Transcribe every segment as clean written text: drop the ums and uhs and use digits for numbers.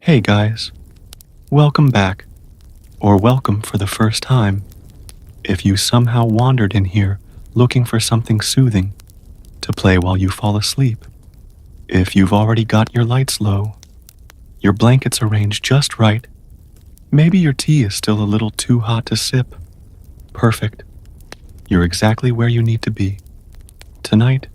Hey guys, welcome back, or welcome for the first time. If you somehow wandered in here looking for something soothing to play while you fall asleep, if you've already got your lights low, your blankets arranged just right, maybe your tea is still a little too hot to sip, perfect. You're exactly where you need to be. Tonight,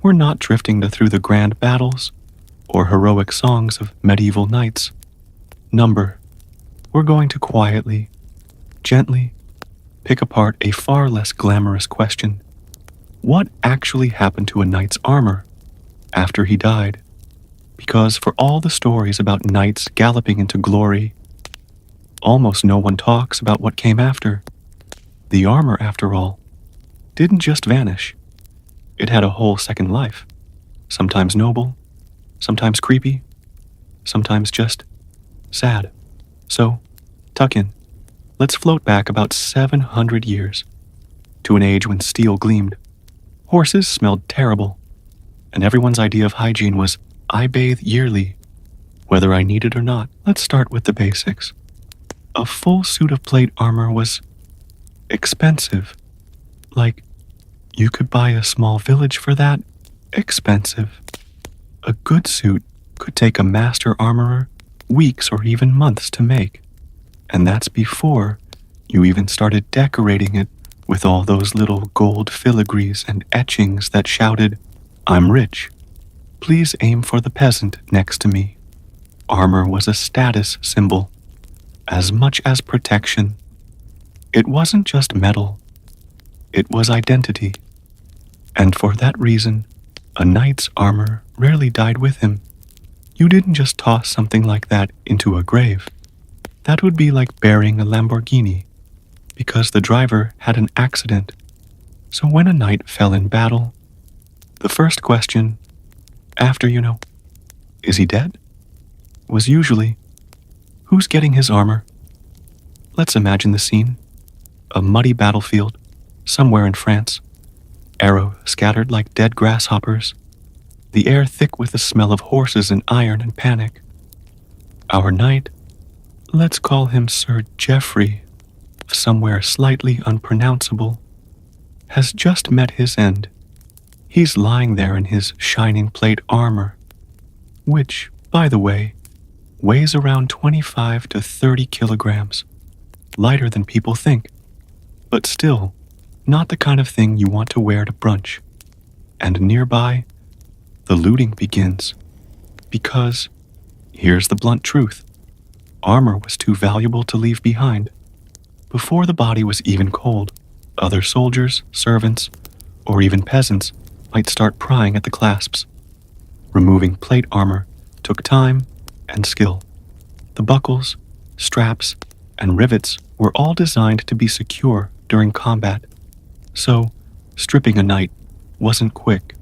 we're not drifting through the grand battles or heroic songs of medieval knights. We're going to quietly, gently, pick apart a far less glamorous question. What actually happened to a knight's armor after he died? Because for all the stories about knights galloping into glory, almost no one talks about what came after. The armor, after all, didn't just vanish. It had a whole second life, sometimes noble, sometimes creepy, sometimes just sad. So, tuck in. Let's float back about 700 years to an age when steel gleamed, horses smelled terrible, and everyone's idea of hygiene was, I bathe yearly, whether I need it or not. Let's start with the basics. A full suit of plate armor was expensive. Like, you could buy a small village for that. Expensive. A good suit could take a master armorer weeks or even months to make. And that's before you even started decorating it with all those little gold filigrees and etchings that shouted, I'm rich. Please aim for the peasant next to me. Armor was a status symbol, as much as protection. It wasn't just metal, it was identity. And for that reason, a knight's armor rarely died with him. You didn't just toss something like that into a grave. That would be like burying a Lamborghini, because the driver had an accident. So when a knight fell in battle, the first question, after is he dead? Was usually, who's getting his armor? Let's imagine the scene. A muddy battlefield, somewhere in France. Arrows scattered like dead grasshoppers. The air thick with the smell of horses and iron and panic. Our knight, let's call him Sir Geoffrey, somewhere slightly unpronounceable, has just met his end. He's lying there in his shining plate armor, which, by the way, weighs around 25 to 30 kilograms, lighter than people think, but still not the kind of thing you want to wear to brunch. And nearby, the looting begins. Because, here's the blunt truth, armor was too valuable to leave behind. Before the body was even cold, other soldiers, servants, or even peasants might start prying at the clasps. Removing plate armor took time and skill. The buckles, straps, and rivets were all designed to be secure during combat. So, stripping a knight wasn't quick.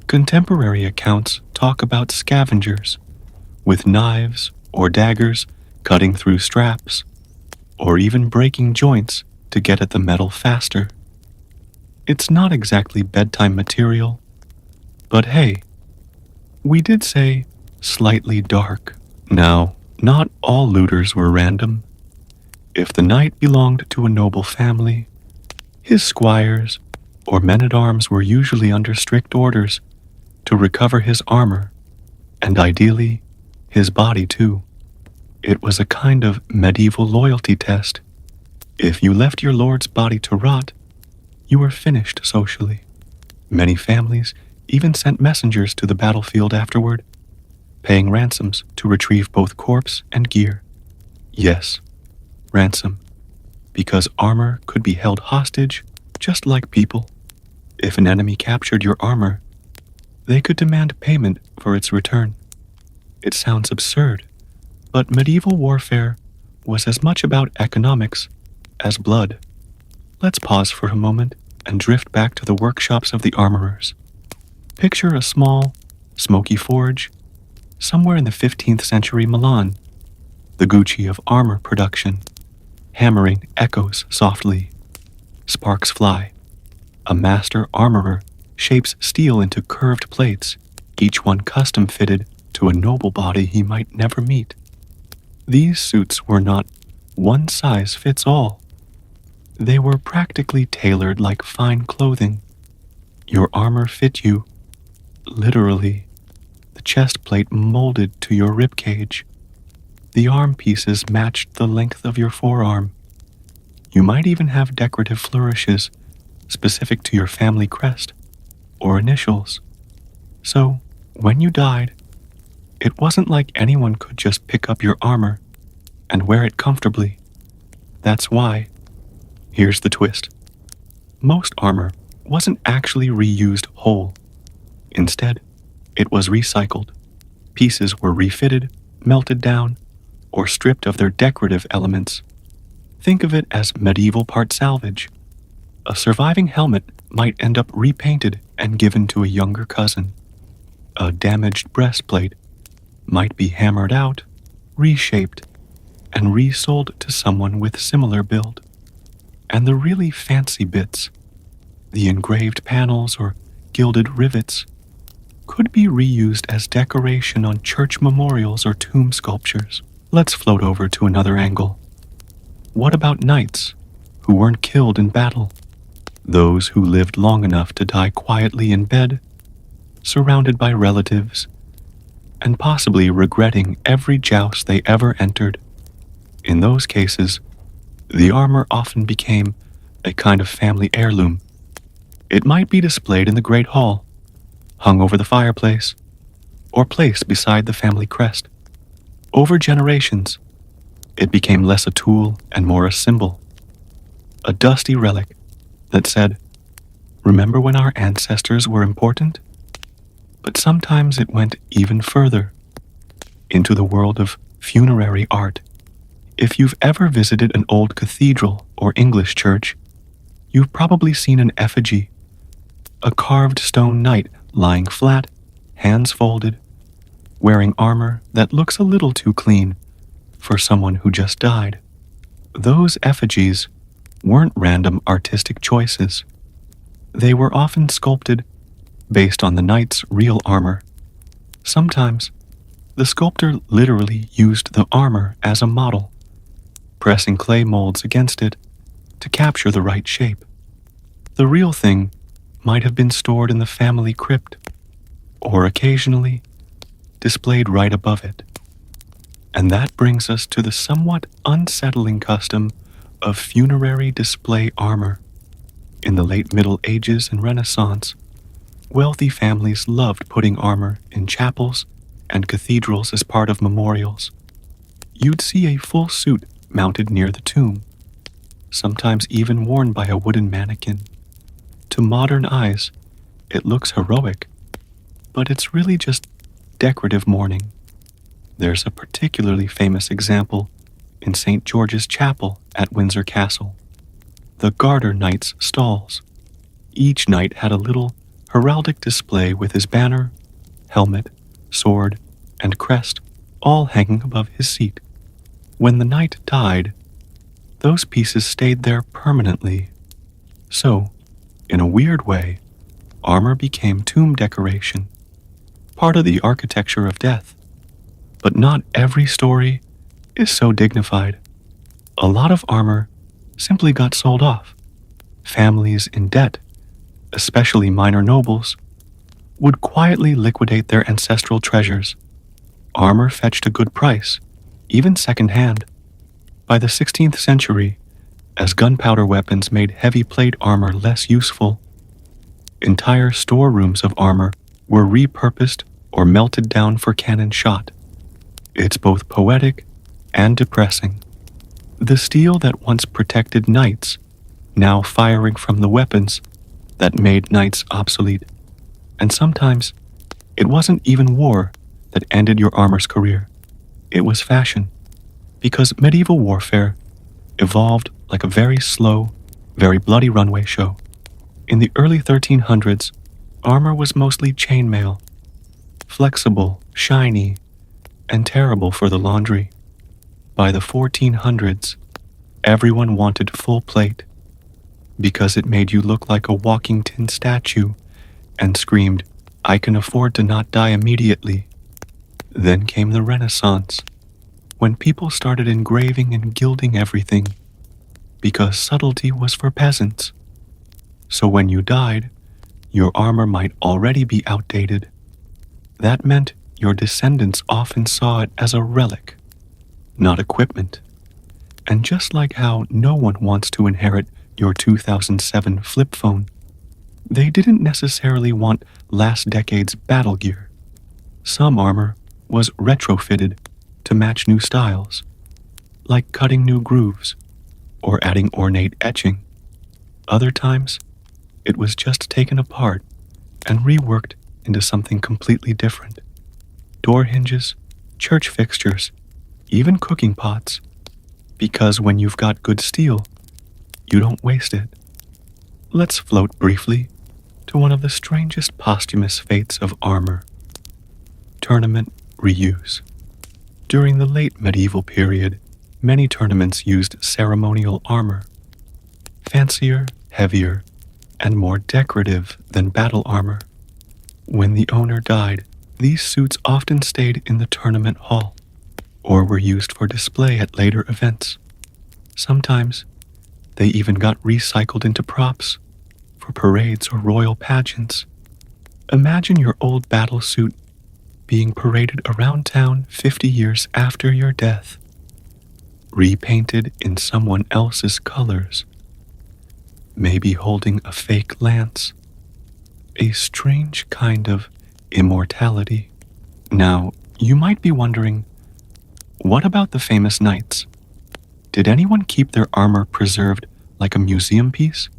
Contemporary accounts talk about scavengers, with knives or daggers cutting through straps, or even breaking joints to get at the metal faster. It's not exactly bedtime material, but hey, we did say slightly dark. Now, not all looters were random. If the knight belonged to a noble family, his squires or men-at-arms were usually under strict orders to recover his armor, and ideally, his body too. It was a kind of medieval loyalty test. If you left your lord's body to rot, you were finished socially. Many families even sent messengers to the battlefield afterward, paying ransoms to retrieve both corpse and gear. Yes, ransom, because armor could be held hostage just like people. If an enemy captured your armor, they could demand payment for its return. It sounds absurd, but medieval warfare was as much about economics as blood. Let's pause for a moment and drift back to the workshops of the armorers. Picture a small, smoky forge somewhere in the 15th century Milan, the Gucci of armor production. Hammering echoes softly. Sparks fly. A master armorer shapes steel into curved plates, each one custom fitted to a noble body he might never meet. These suits were not one size fits all. They were practically tailored like fine clothing. Your armor fit you, literally. The chest plate molded to your rib cage. The arm pieces matched the length of your forearm. You might even have decorative flourishes specific to your family crest or initials. So, when you died, it wasn't like anyone could just pick up your armor and wear it comfortably. That's why, here's the twist. Most armor wasn't actually reused whole. Instead, it was recycled. Pieces were refitted, melted down, or stripped of their decorative elements. Think of it as medieval part salvage. A surviving helmet might end up repainted and given to a younger cousin. A damaged breastplate might be hammered out, reshaped, and resold to someone with similar build. And the really fancy bits, the engraved panels or gilded rivets, could be reused as decoration on church memorials or tomb sculptures. Let's float over to another angle. What about knights who weren't killed in battle? Those who lived long enough to die quietly in bed, surrounded by relatives, and possibly regretting every joust they ever entered. In those cases, the armor often became a kind of family heirloom. It might be displayed in the Great Hall, hung over the fireplace, or placed beside the family crest. Over generations, it became less a tool and more a symbol, a dusty relic that said, "Remember when our ancestors were important?" But sometimes it went even further, into the world of funerary art. If you've ever visited an old cathedral or English church, you've probably seen an effigy, a carved stone knight lying flat, hands folded, wearing armor that looks a little too clean for someone who just died. Those effigies weren't random artistic choices. They were often sculpted based on the knight's real armor. Sometimes, the sculptor literally used the armor as a model, pressing clay molds against it to capture the right shape. The real thing might have been stored in the family crypt, or occasionally displayed right above it. And that brings us to the somewhat unsettling custom of funerary display armor. In the late Middle Ages and Renaissance, wealthy families loved putting armor in chapels and cathedrals as part of memorials. You'd see a full suit mounted near the tomb, sometimes even worn by a wooden mannequin. To modern eyes, it looks heroic, but it's really just decorative mourning. There's a particularly famous example in St. George's Chapel at Windsor Castle, the Garter Knight's stalls. Each knight had a little heraldic display with his banner, helmet, sword, and crest all hanging above his seat. When the knight died, those pieces stayed there permanently. So, in a weird way, armor became tomb decoration, part of the architecture of death. But not every story is so dignified. A lot of armor simply got sold off. Families in debt, especially minor nobles, would quietly liquidate their ancestral treasures. Armor fetched a good price, even second-hand. By the 16th century, as gunpowder weapons made heavy plate armor less useful, entire storerooms of armor were repurposed or melted down for cannon shot. It's both poetic and depressing. The steel that once protected knights, now firing from the weapons that made knights obsolete. And sometimes, it wasn't even war that ended your armor's career. It was fashion, because medieval warfare evolved like a very slow, very bloody runway show. In the early 1300s, armor was mostly chainmail, flexible, shiny, and terrible for the laundry. By the 1400s, everyone wanted full plate, because it made you look like a walking tin statue and screamed, "I can afford to not die immediately." Then came the Renaissance, when people started engraving and gilding everything, because subtlety was for peasants. So when you died, your armor might already be outdated. That meant your descendants often saw it as a relic, not equipment. And just like how no one wants to inherit your 2007 flip phone, they didn't necessarily want last decade's battle gear. Some armor was retrofitted to match new styles, like cutting new grooves or adding ornate etching. Other times, it was just taken apart and reworked into something completely different. Door hinges, church fixtures, even cooking pots. Because when you've got good steel, you don't waste it. Let's float briefly to one of the strangest posthumous fates of armor: tournament reuse. During the late medieval period, many tournaments used ceremonial armor, fancier, heavier, and more decorative than battle armor. When the owner died, these suits often stayed in the tournament hall, or were used for display at later events. Sometimes, they even got recycled into props for parades or royal pageants. Imagine your old battle suit being paraded around town 50 years after your death, repainted in someone else's colors, maybe holding a fake lance. A strange kind of immortality. Now, you might be wondering, what about the famous knights? Did anyone keep their armor preserved like a museum piece?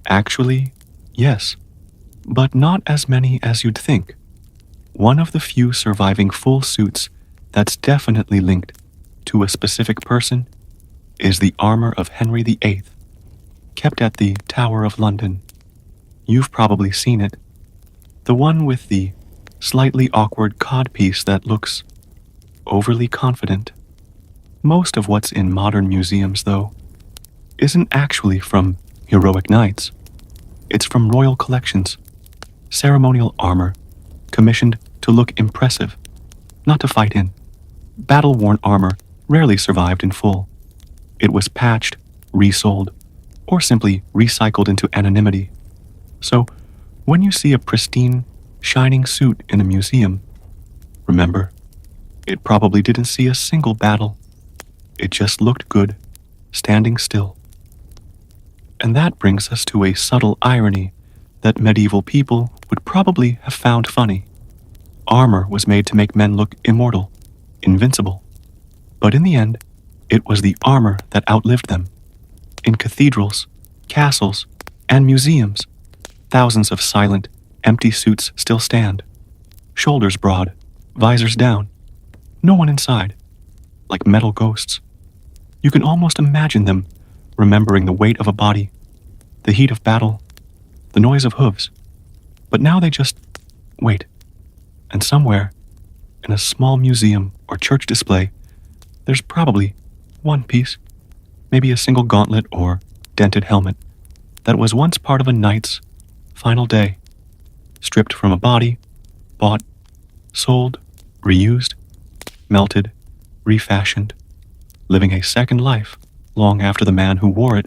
Actually, yes, but not as many as you'd think. One of the few surviving full suits that's definitely linked to a specific person is the armor of Henry VIII, kept at the Tower of London. You've probably seen it. The one with the slightly awkward codpiece that looks overly confident. Most of what's in modern museums, though, isn't actually from heroic knights. It's from royal collections, ceremonial armor, commissioned to look impressive, not to fight in. Battle-worn armor rarely survived in full. It was patched, resold, or simply recycled into anonymity. So, when you see a pristine, shining suit in a museum, remember, it probably didn't see a single battle. It just looked good, standing still. And that brings us to a subtle irony that medieval people would probably have found funny. Armor was made to make men look immortal, invincible. But in the end, it was the armor that outlived them. In cathedrals, castles, and museums, thousands of silent, empty suits still stand. Shoulders broad, visors down. No one inside, like metal ghosts. You can almost imagine them remembering the weight of a body, the heat of battle, the noise of hooves. But now they just wait. And somewhere, in a small museum or church display, there's probably one piece, maybe a single gauntlet or dented helmet, that was once part of a knight's final day, stripped from a body, bought, sold, reused, melted, refashioned, living a second life long after the man who wore it